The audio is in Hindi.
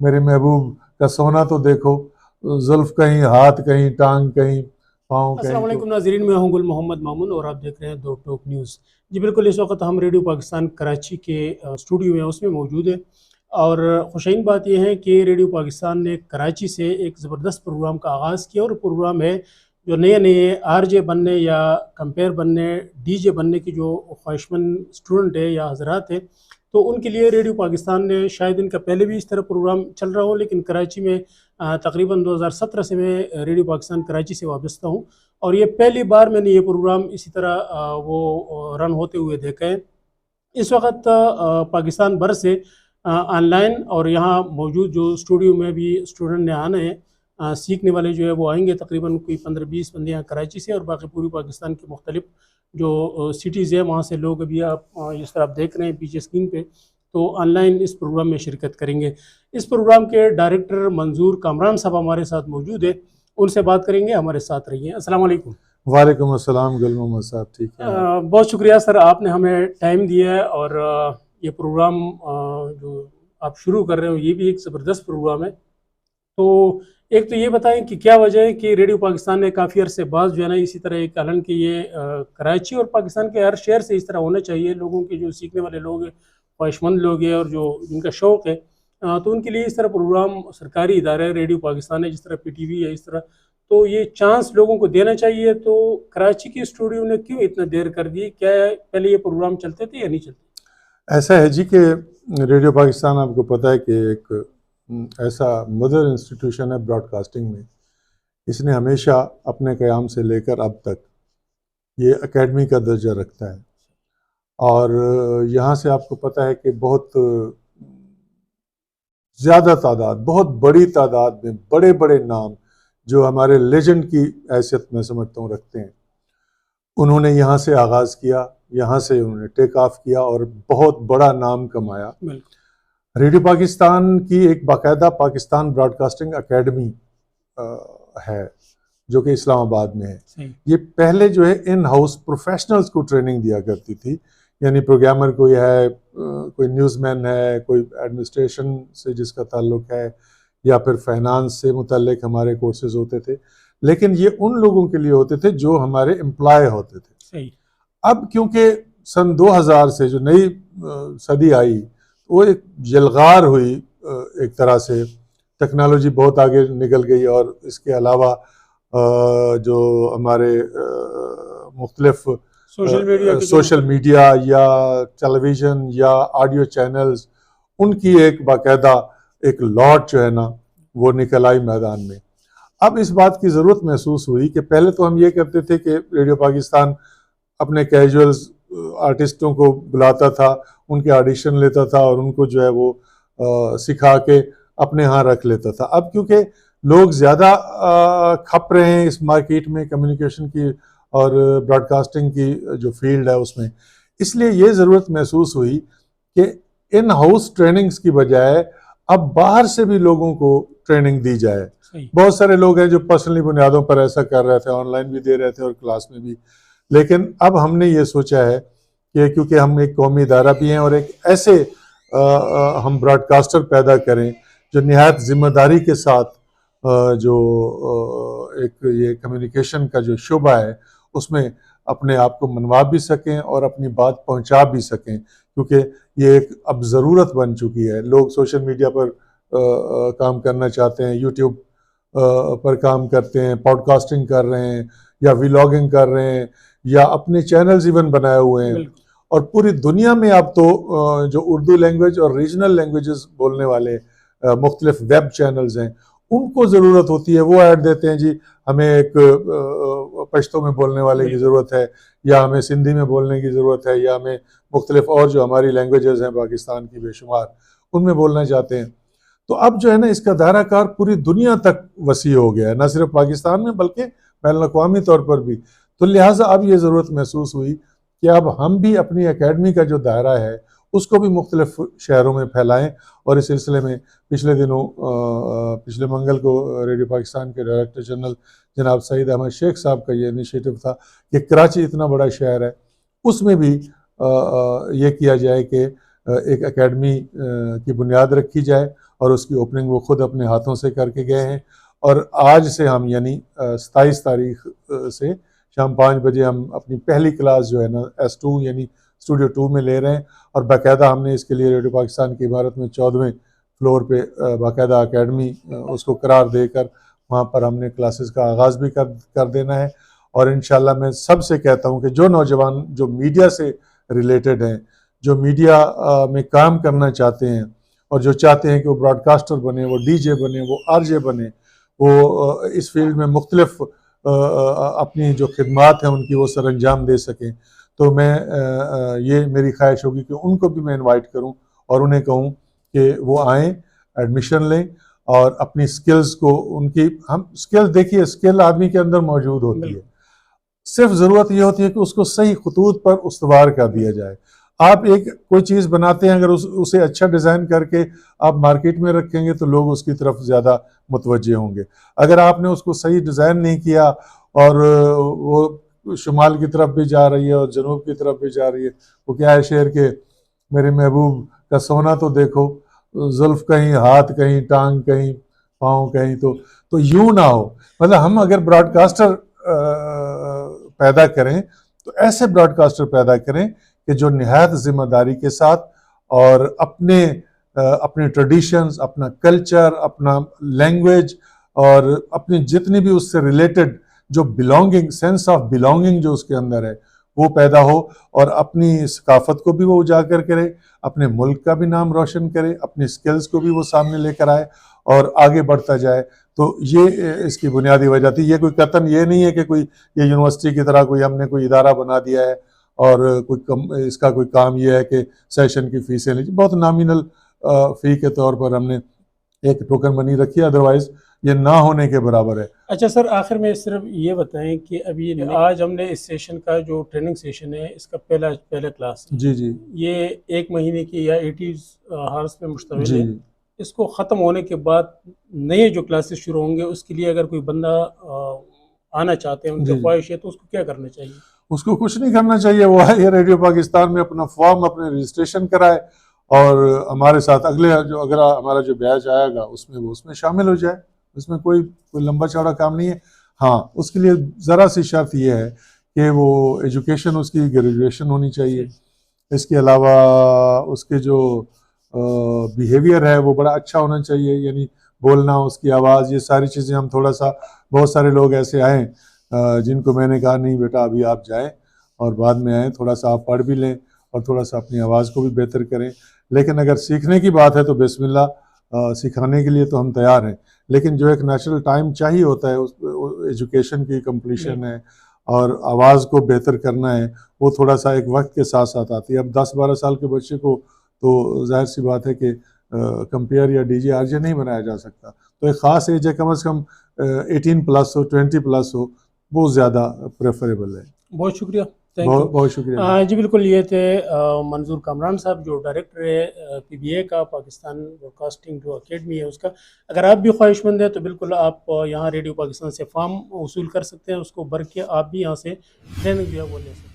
मेरे महबूब का सोना तो देखो, जुल्फ कहीं, हाथ कहीं, टांग कहीं, पाँव अस्सलाम कहीं। तो वालेकुम नाज़रीन, मैं हूं गुल मोहम्मद मामून और आप देख रहे हैं दो टॉक न्यूज़। जी बिल्कुल, इस वक्त हम रेडियो पाकिस्तान कराची के स्टूडियो में उसमें मौजूद है। और खुशैन बात यह है कि रेडियो पाकिस्तान ने कराची से एक ज़बरदस्त प्रोग्राम का आगाज़ किया, और प्रोग्राम है जो नए नए आरजे बनने या कंपेयर बनने, डीजे बनने की जो ख्वाहिशमंद स्टूडेंट है या हजरात है, तो उनके लिए रेडियो पाकिस्तान ने, शायद इनका पहले भी इस तरह प्रोग्राम चल रहा हो, लेकिन कराची में तकरीबन 2017 से मैं रेडियो पाकिस्तान कराची से वाबस्ता हूँ। और ये पहली बार मैंने ये प्रोग्राम इसी तरह वो रन होते हुए देखा है। इस वक्त पाकिस्तान भर से ऑनलाइन और यहाँ मौजूद जो स्टूडियो में भी स्टूडेंट ने आना है, सीखने वाले जो है वो आएंगे। तकरीबन कोई 15-20 बंदे यहाँ कराची से, और बाकी पूरी पाकिस्तान के मुख्तलिफ जो सिटीज़ है वहाँ से लोग अभी आप जिस तरह आप देख रहे हैं पीछे स्क्रीन पे, तो ऑनलाइन इस प्रोग्राम में शिरकत करेंगे। इस प्रोग्राम के डायरेक्टर मंजूर कामरान साहब हमारे साथ मौजूद है, उनसे बात करेंगे। हमारे साथ रहिए। अस्सलाम वालेकुम। वालेकुम अस्सलाम गुल मोहम्मद साहब, ठीक है आप? बहुत शुक्रिया सर, आपने हमें टाइम दिया है। और ये प्रोग्राम जो आप शुरू कर रहे हो, ये भी एक ज़बरदस्त प्रोग्राम है। तो एक तो ये बताएं कि क्या वजह है कि रेडियो पाकिस्तान ने काफ़ी अरसे बाद जो है ना इसी तरह एक ऐलान कि ये कराची और पाकिस्तान के हर शहर से इस तरह होना चाहिए, लोगों के जो सीखने वाले लोग हैं, ख्वाहिशमंद लोग हैं और जो जिनका शौक़ है, तो उनके लिए इस तरह प्रोग्राम सरकारी इदारा है रेडियो पाकिस्तान है, जिस तरह PTV है, इस तरह तो ये चांस लोगों को देना चाहिए। तो कराची के स्टूडियो ने क्यों इतना देर कर दी? क्या पहले ये प्रोग्राम चलते थे या नहीं चलते? ऐसा है जी कि रेडियो पाकिस्तान, आपको पता है कि एक ऐसा मदर इंस्टीट्यूशन है ब्रॉडकास्टिंग में। इसने हमेशा अपने क़याम से लेकर अब तक ये एकेडमी का दर्जा रखता है। और यहाँ से आपको पता है कि बहुत ज़्यादा तादाद, बहुत बड़ी तादाद में बड़े बड़े नाम जो हमारे लेजेंड की हैसियत में समझता हूँ रखते हैं, उन्होंने यहाँ से आगाज़ किया, यहाँ से उन्होंने टेक ऑफ किया और बहुत बड़ा नाम कमाया। रेडियो पाकिस्तान की एक बाकायदा पाकिस्तान ब्रॉडकास्टिंग एकेडमी है जो कि इस्लामाबाद में है। ये पहले जो है इन हाउस प्रोफेशनल्स को ट्रेनिंग दिया करती थी, यानी प्रोग्रामर कोई है, कोई न्यूज़मैन है, कोई एडमिनिस्ट्रेशन से जिसका ताल्लुक है, या फिर फाइनेंस से मुतल्लिक हमारे कोर्सेज होते थे। लेकिन ये उन लोगों के लिए होते थे जो हमारे एम्प्लॉय होते थे। अब क्योंकि सन 2000 से जो नई सदी आई, वो एक यलगार हुई, एक तरह से टेक्नोलॉजी बहुत आगे निकल गई, और इसके अलावा जो हमारे मुख्तलिफ सोशल मीडिया या टेलीविज़न या ऑडियो चैनल्स, उनकी एक बाकायदा एक लॉट जो है ना वो निकल आई मैदान में। अब इस बात की ज़रूरत महसूस हुई कि पहले तो हम ये करते थे कि रेडियो पाकिस्तान अपने कैजुअल्स आर्टिस्टों को बुलाता था, उनके ऑडिशन लेता था और उनको जो है वो सिखा के अपने यहाँ रख लेता था। अब क्योंकि लोग ज़्यादा खप रहे हैं इस मार्केट में, कम्युनिकेशन की और ब्रॉडकास्टिंग की जो फील्ड है उसमें, इसलिए ये ज़रूरत महसूस हुई कि इन हाउस ट्रेनिंग्स की बजाय अब बाहर से भी लोगों को ट्रेनिंग दी जाए। बहुत सारे लोग हैं जो पर्सनली बुनियादों पर ऐसा कर रहे थे, ऑनलाइन भी दे रहे थे और क्लास में भी। लेकिन अब हमने ये सोचा है कि क्योंकि हम एक कौमी इदारा भी हैं और एक ऐसे हम ब्रॉडकास्टर पैदा करें जो निहायत ज़िम्मेदारी के साथ जो एक ये कम्युनिकेशन का जो शुबा है उसमें अपने आप को मनवा भी सकें और अपनी बात पहुंचा भी सकें, क्योंकि ये एक अब ज़रूरत बन चुकी है। लोग सोशल मीडिया पर काम करना चाहते हैं, यूट्यूब पर काम करते हैं, पॉडकास्टिंग कर रहे हैं या व्लॉगिंग कर रहे हैं या अपने चैनल्स इवन बनाए हुए हैं। और पूरी दुनिया में अब तो जो उर्दू लैंग्वेज और रीजनल लैंग्वेजेस बोलने वाले मुख्तलिफ वेब चैनल्स हैं, उनको ज़रूरत होती है, वो ऐड देते हैं जी हमें एक पश्तो में बोलने वाले की ज़रूरत है, या हमें सिंधी में बोलने की ज़रूरत है, या हमें मुख्तलिफ और जो हमारी लैंग्वेजेस हैं पाकिस्तान की बेशुमार, उनमें बोलना चाहते हैं। तो अब जो है ना इसका दायरा कार पूरी दुनिया तक वसी हो गया है, न सिर्फ पाकिस्तान में बल्कि बैनुल अक़वामी तौर पर भी। तो लिहाजा अब ये ज़रूरत महसूस हुई कि अब हम भी अपनी एकेडमी का जो दायरा है उसको भी मुख्तलिफ शहरों में फैलाएं। और इस सिलसिले में पिछले दिनों पिछले मंगल को रेडियो पाकिस्तान के डायरेक्टर जनरल जनाब सईद अहमद शेख साहब का ये इनिशिएटिव था कि कराची इतना बड़ा शहर है, उसमें भी ये किया जाए कि एक एकेडमी की बुनियाद रखी जाए, और उसकी ओपनिंग वो खुद अपने हाथों से करके गए हैं। और आज से हम यानी 27 तारीख से शाम 5 बजे हम अपनी पहली क्लास जो है ना S2 यानी स्टूडियो 2 में ले रहे हैं, और बाकायदा हमने इसके लिए रेडियो पाकिस्तान की इमारत में 14वें फ्लोर पे बाकायदा एकेडमी उसको करार देकर वहाँ पर हमने क्लासेस का आगाज़ भी कर देना है। और इंशाल्लाह मैं सबसे कहता हूँ कि जो नौजवान जो मीडिया से रिलेटेड हैं, जो मीडिया में काम करना चाहते हैं, और जो चाहते हैं कि वो ब्रॉडकास्टर बने, वो DJ बने, वो RJ बने, वो इस फील्ड में मुख्तलिफ अपनी जो खिदमात हैं उनकी वो सर अंजाम दे सकें, तो मैं ये मेरी ख्वाहिश होगी कि उनको भी मैं इनवाइट करूं और उन्हें कहूं कि वो आएँ, एडमिशन लें और अपनी स्किल्स को, उनकी हम स्किल देखिए, स्किल आदमी के अंदर मौजूद होती है, सिर्फ ज़रूरत ये होती है कि उसको सही खतूत पर उस्तवार कर दिया जाए। आप एक कोई चीज़ बनाते हैं, अगर उसे अच्छा डिज़ाइन करके आप मार्केट में रखेंगे तो लोग उसकी तरफ ज़्यादा मुतवज्जे होंगे। अगर आपने उसको सही डिज़ाइन नहीं किया और वो शुमाल की तरफ भी जा रही है और जनूब की तरफ भी जा रही है, वो क्या है शेर के, मेरे महबूब का सोना तो देखो, जुल्फ कहीं, हाथ कहीं, टांग कहीं, पाँव कहीं, तो यूँ ना हो। मतलब हम अगर ब्रॉडकास्टर पैदा करें तो ऐसे ब्रॉडकास्टर पैदा करें कि जो निहायत जिम्मेदारी के साथ और अपने ट्रेडिशंस, अपना कल्चर, अपना लैंग्वेज और अपनी जितनी भी उससे रिलेटेड जो बिलोंगिंग, सेंस ऑफ बिलोंगिंग जो उसके अंदर है वो पैदा हो, और अपनी सकाफत को भी वो उजागर करे, अपने मुल्क का भी नाम रोशन करे, अपनी स्किल्स को भी वो सामने लेकर आए और आगे बढ़ता जाए। तो ये इसकी बुनियादी वजह थी। ये कोई कतन ये नहीं है कि कोई ये यूनिवर्सिटी की तरह कोई हमने कोई इदारा बना दिया है और इसका कोई काम ये है कि सेशन की फीसें लीजिए। बहुत नॉमिनल फ़ी के तौर पर हमने एक टोकन मनी रखी है, अदरवाइज़ ये ना होने के बराबर है। अच्छा सर, आखिर में सिर्फ ये बताएं कि अभी आज हमने इस सेशन का जो ट्रेनिंग सेशन है इसका पहला क्लास है, जी जी, ये 1 महीने की या 80 हार्स पे मुश्तमिल है। जी, इसको ख़त्म होने के बाद नए जो क्लासेस शुरू होंगे उसके लिए अगर कोई बंदा आना चाहते हैं, उनकी जी, ख्वाहिश है, तो उसको क्या करना चाहिए? उसको कुछ नहीं करना चाहिए, वो है ये रेडियो पाकिस्तान में अपना फॉर्म, अपने रजिस्ट्रेशन कराए और हमारे साथ अगर हमारा जो बैच आएगा उसमें वो उसमें शामिल हो जाए। उसमें कोई लंबा चौड़ा काम नहीं है। हाँ, उसके लिए ज़रा सी शर्त ये है कि वो एजुकेशन उसकी ग्रेजुएशन होनी चाहिए। इसके अलावा उसके जो बिहेवियर है वो बड़ा अच्छा होना चाहिए, यानी बोलना, उसकी आवाज़, ये सारी चीज़ें हम थोड़ा सा, बहुत सारे लोग ऐसे आए जिनको मैंने कहा नहीं बेटा अभी आप जाएं और बाद में आएँ, थोड़ा सा आप पढ़ भी लें और थोड़ा सा अपनी आवाज़ को भी बेहतर करें। लेकिन अगर सीखने की बात है तो बिस्मिल्लाह, सिखाने के लिए तो हम तैयार हैं, लेकिन जो एक नेचुरल टाइम चाहिए होता है उस एजुकेशन की कंप्लीशन है और आवाज़ को बेहतर करना है, वो थोड़ा सा एक वक्त के साथ साथ आती है। अब 10-12 साल के बच्चे को तो जाहिर सी बात है कि कंपेयर या DJ RJ नहीं बनाया जा सकता, तो एक ख़ास एज है, कम से कम 18+ हो, 20+ हो, वो ज़्यादा प्रेफरेबल है। बहुत शुक्रिया, थैंक यू। बहुत शुक्रिया। जी बिल्कुल, ये थे मंजूर कामरान साहब, जो डायरेक्टर है PBA का, पाकिस्तान ब्रॉडकास्टिंग जो अकेडमी है उसका। अगर आप भी ख्वाहिशमंद है तो बिल्कुल आप यहाँ रेडियो पाकिस्तान से फॉर्म वसूल कर सकते हैं, उसको भर के आप भी यहाँ से ट्रेनिंग जो है वो ले सकते हैं।